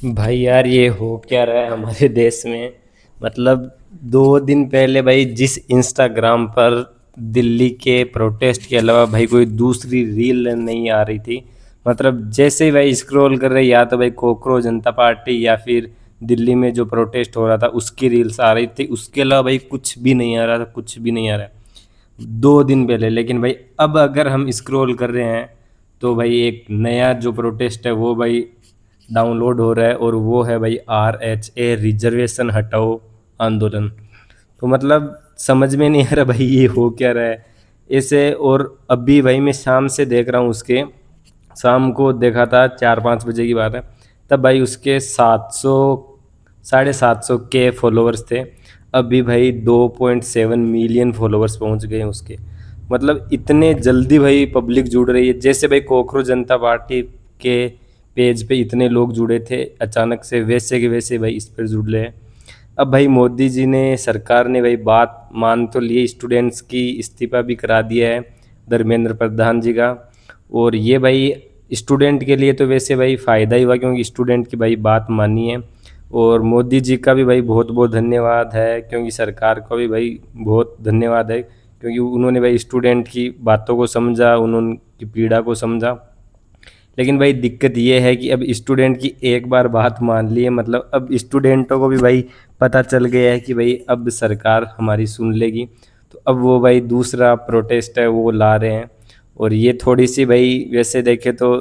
भाई यार ये हो क्या रहा है हमारे देश में। मतलब 2 दिन पहले भाई जिस इंस्टाग्राम पर दिल्ली के प्रोटेस्ट के अलावा भाई कोई दूसरी रील नहीं आ रही थी। मतलब जैसे ही भाई स्क्रॉल कर रहे या तो भाई कोकरोच जनता पार्टी या फिर दिल्ली में जो प्रोटेस्ट हो रहा था उसकी रील्स आ रही थी, उसके अलावा भाई कुछ भी नहीं आ रहा था, कुछ भी नहीं आ रहा है 2 दिन पहले। लेकिन भाई अब अगर हम स्क्रॉल कर रहे हैं तो भाई एक नया जो प्रोटेस्ट है वो भाई डाउनलोड हो रहा है और वो है भाई RHA रिजर्वेशन हटाओ आंदोलन। तो मतलब समझ में नहीं आ रहा भाई ये हो क्या रहा है ऐसे। और अभी भाई मैं शाम से देख रहा हूँ उसके, शाम को देखा था 4-5 बजे की बात है, तब भाई उसके 700 750 के फॉलोअर्स थे। अभी भाई 2.7 मिलियन फॉलोअर्स पहुंच गए हैं उसके। मतलब इतने जल्दी भाई पब्लिक जुड़ रही है, जैसे भाई कोकरोच जनता पार्टी के पेज पे इतने लोग जुड़े थे अचानक से, वैसे के वैसे भाई इस पर जुड़ रहे हैं। अब भाई मोदी जी ने, सरकार ने भाई बात मान तो लिए, स्टूडेंट्स की इस्तीफा भी करा दिया है धर्मेंद्र प्रधान जी का। और ये भाई स्टूडेंट के लिए तो वैसे भाई फ़ायदा ही हुआ क्योंकि स्टूडेंट की भाई बात मानी है। और मोदी जी का भी भाई बहुत बहुत धन्यवाद है, क्योंकि सरकार का भी भाई बहुत धन्यवाद है क्योंकि उन्होंने भाई स्टूडेंट की बातों को समझा, उन्होंने पीड़ा को समझा। लेकिन भाई दिक्कत ये है कि अब स्टूडेंट की एक बार बात मान ली है, मतलब अब स्टूडेंटों को भी भाई पता चल गया है कि भाई अब सरकार हमारी सुन लेगी। तो अब वो भाई दूसरा प्रोटेस्ट है वो ला रहे हैं। और ये थोड़ी सी भाई वैसे देखे तो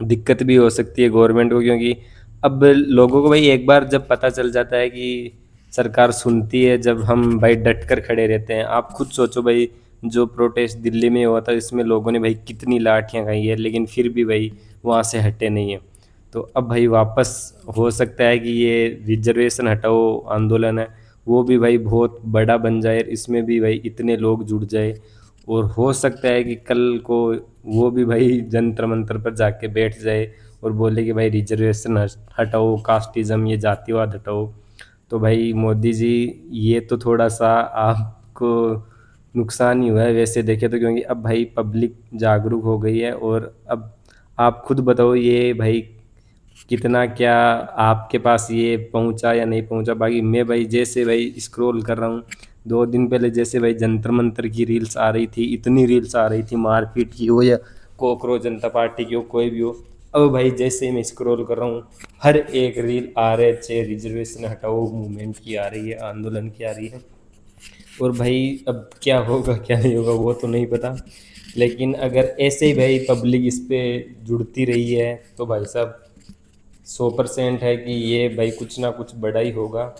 दिक्कत भी हो सकती है गवर्नमेंट को, क्योंकि अब लोगों को भाई एक बार जब पता चल जाता है कि सरकार सुनती है, जब हम भाई डट कर खड़े रहते हैं। आप खुद सोचो भाई, जो प्रोटेस्ट दिल्ली में हुआ था इसमें लोगों ने भाई कितनी लाठियां खाई है, लेकिन फिर भी भाई वहाँ से हटे नहीं है। तो अब भाई वापस हो सकता है कि ये रिजर्वेशन हटाओ आंदोलन है वो भी भाई बहुत बड़ा बन जाए, इसमें भी भाई इतने लोग जुड़ जाए। और हो सकता है कि कल को वो भी भाई जंतर मंतर पर जाके बैठ जाए और बोले कि भाई रिजर्वेशन हटाओ, कास्टिज्म, ये जातिवाद हटाओ। तो भाई मोदी जी, ये तो थोड़ा सा आपको नुकसान ही हुआ है वैसे देखे तो, क्योंकि अब भाई पब्लिक जागरूक हो गई है। और अब आप खुद बताओ ये भाई कितना क्या आपके पास ये पहुंचा या नहीं पहुंचा। बाकी मैं भाई जैसे भाई स्क्रॉल कर रहा हूँ, 2 दिन पहले जैसे भाई जंतर मंतर की रील्स आ रही थी, इतनी रील्स आ रही थी मारपीट की हो या कोकरोच जनता पार्टी की हो, कोई भी हो। अब भाई जैसे ही मैं स्क्रॉल कर रहा हूँ हर एक रील RHA रिजर्वेशन हटाओ मूवमेंट की आ रही है, आंदोलन की आ रही है। और भाई अब क्या होगा क्या नहीं होगा वो तो नहीं पता, लेकिन अगर ऐसे ही भाई पब्लिक इस पे जुड़ती रही है तो भाई साहब 100% है कि ये भाई कुछ ना कुछ बड़ा ही होगा।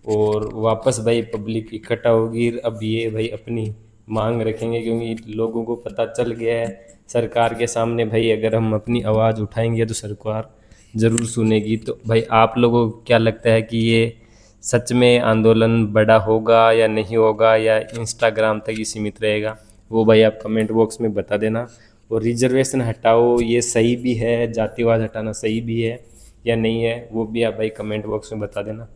और वापस भाई पब्लिक इकट्ठा होगी, अब ये भाई अपनी मांग रखेंगे, क्योंकि लोगों को पता चल गया है सरकार के सामने भाई अगर हम अपनी आवाज़ उठाएंगे तो सरकार ज़रूर सुनेगी। तो भाई आप लोगों को क्या लगता है कि ये सच में आंदोलन बड़ा होगा या नहीं होगा, या इंस्टाग्राम तक ही सीमित रहेगा? वो भाई आप कमेंट बॉक्स में बता देना। और रिजर्वेशन हटाओ ये सही भी है, जातिवाद हटाना सही भी है या नहीं है, वो भी आप भाई कमेंट बॉक्स में बता देना।